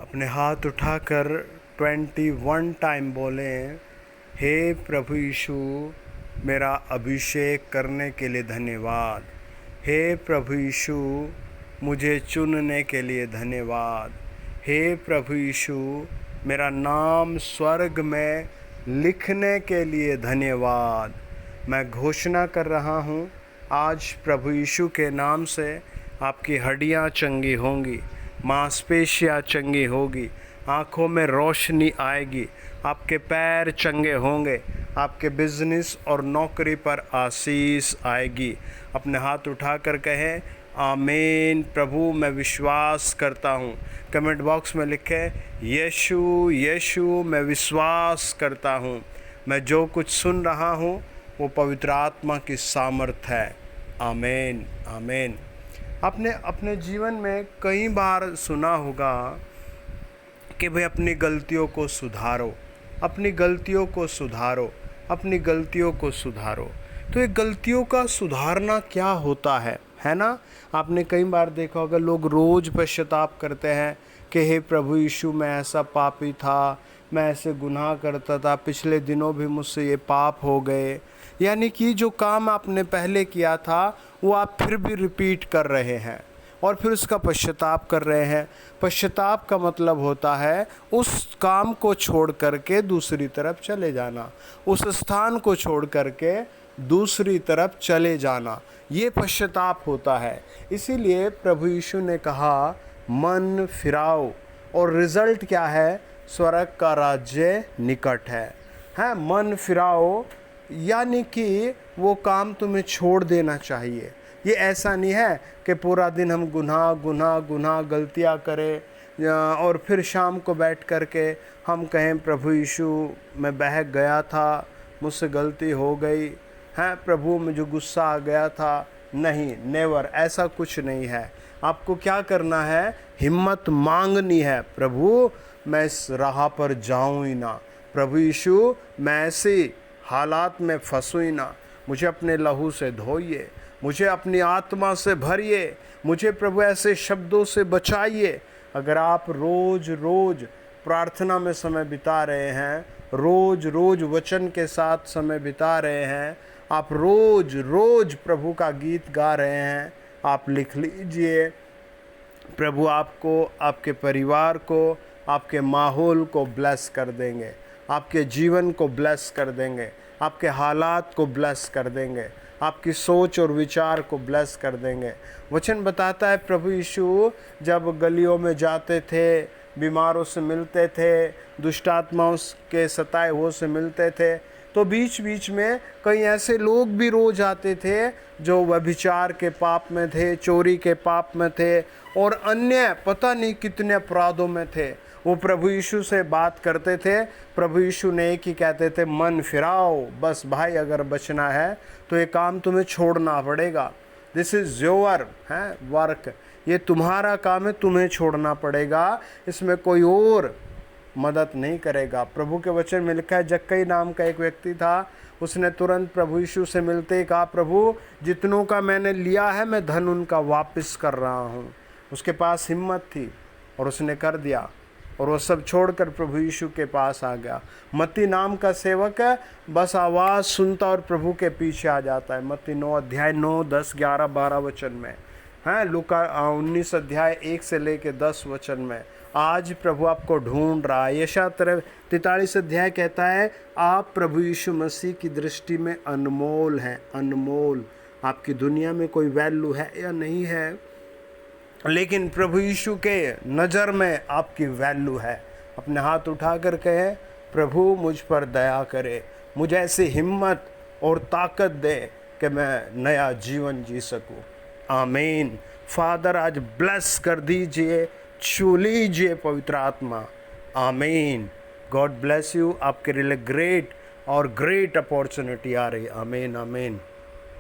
अपने हाथ उठाकर 21 टाइम बोलें, हे प्रभु यीशु, मेरा अभिषेक करने के लिए धन्यवाद। हे प्रभु यीशु, मुझे चुनने के लिए धन्यवाद। हे प्रभु यीशु, मेरा नाम स्वर्ग में लिखने के लिए धन्यवाद। मैं घोषणा कर रहा हूँ, आज प्रभु यीशु के नाम से आपकी हड्डियाँ चंगी होंगी, मांसपेशियाँ चंगी होगी, आँखों में रोशनी आएगी, आपके पैर चंगे होंगे, आपके बिजनेस और नौकरी पर आशीष आएगी। अपने हाथ उठाकर कहें, आमीन। प्रभु मैं विश्वास करता हूँ। कमेंट बॉक्स में लिखें, यीशु यीशु मैं विश्वास करता हूँ। मैं जो कुछ सुन रहा हूँ वो पवित्र आत्मा की सामर्थ है। आमीन आमीन। आपने अपने जीवन में कई बार सुना होगा कि भाई अपनी गलतियों को सुधारो, अपनी गलतियों को सुधारो, अपनी गलतियों को सुधारो। तो ये गलतियों का सुधारना क्या होता है ना? आपने कई बार देखा होगा, लोग रोज़ पश्चाताप करते हैं कि हे प्रभु यीशु, मैं ऐसा पापी था, मैं ऐसे गुनाह करता था, पिछले दिनों भी मुझसे ये पाप हो गए। यानी कि जो काम आपने पहले किया था वो आप फिर भी रिपीट कर रहे हैं और फिर उसका पश्चाताप कर रहे हैं। पश्चाताप का मतलब होता है उस काम को छोड़ करके दूसरी तरफ चले जाना, उस स्थान को छोड़ करके दूसरी तरफ चले जाना, ये पश्चाताप होता है। इसीलिए प्रभु यीशु ने कहा, मन फिराओ, और रिज़ल्ट क्या है? स्वर्ग का राज्य निकट है। मन फिराओ यानी कि वो काम तुम्हें छोड़ देना चाहिए। ये ऐसा नहीं है कि पूरा दिन हम गुनाह गलतियाँ करें और फिर शाम को बैठ कर के हम कहें, प्रभु यीशु मैं बहक गया था, मुझसे गलती हो गई है, प्रभु मुझे गुस्सा आ गया था। नहीं, नेवर, ऐसा कुछ नहीं है। आपको क्या करना है? हिम्मत मांगनी है, प्रभु मैं इस राह पर जाऊँ ही ना, प्रभु यीशु मैं ऐसे हालात में फंसूँ ही ना, मुझे अपने लहू से धोइए, मुझे अपनी आत्मा से भरिए, मुझे प्रभु ऐसे शब्दों से बचाइए। अगर आप रोज़ रोज़ प्रार्थना में समय बिता रहे हैं, रोज़ रोज़ वचन के साथ समय बिता रहे हैं, आप रोज़ रोज़ प्रभु का गीत गा रहे हैं, आप लिख लीजिए, प्रभु आपको, आपके परिवार को, आपके माहौल को ब्लेस कर देंगे, आपके जीवन को ब्लेस कर देंगे, आपके हालात को ब्लेस कर देंगे, आपकी सोच और विचार को ब्लेस कर देंगे। वचन बताता है प्रभु यीशु जब गलियों में जाते थे, बीमारों से मिलते थे, दुष्ट आत्माओं के सताए हुओं से मिलते थे, तो बीच बीच में कई ऐसे लोग भी रोज आते थे जो व्यभिचार के पाप में थे, चोरी के पाप में थे और अन्य पता नहीं कितने अपराधों में थे। वो प्रभु यीशु से बात करते थे। प्रभु यीशु ने एक ही कहते थे, मन फिराओ। बस भाई, अगर बचना है तो ये काम तुम्हें छोड़ना पड़ेगा। दिस इज़ योर वर्क, ये तुम्हारा काम है, तुम्हें छोड़ना पड़ेगा, इसमें कोई और मदद नहीं करेगा। प्रभु के वचन में लिखा है, जक्कई नाम का एक व्यक्ति था, उसने तुरंत प्रभु यीशु से मिलते ही कहा, प्रभु जितनों का मैंने लिया है मैं धन उनका वापस कर रहा हूँ। उसके पास हिम्मत थी और उसने कर दिया और वो सब छोड़कर प्रभु यीशु के पास आ गया। मत्ती नाम का सेवक है, बस आवाज़ सुनता और प्रभु के पीछे आ जाता है। मत्ती 9 अध्याय 9, 10, 11, 12 वचन में है। लूका 19 अध्याय 1 से लेके 10 वचन में। आज प्रभु आपको ढूंढ रहा है। यशायाह 43 अध्याय कहता है, आप प्रभु यीशु मसीह की दृष्टि में अनमोल हैं, अनमोल। आपकी दुनिया में कोई वैल्यू है या नहीं है, लेकिन प्रभु यीशु के नज़र में आपकी वैल्यू है। अपने हाथ उठाकर कहे, प्रभु मुझ पर दया करे, मुझे ऐसी हिम्मत और ताकत दे कि मैं नया जीवन जी सकूं। आमीन। फादर आज ब्लेस कर दीजिए, छू लीजिए पवित्र आत्मा। आमीन। God bless you. आपके लिए ग्रेट और ग्रेट अपॉर्चुनिटी आ रही। आमीन आमीन।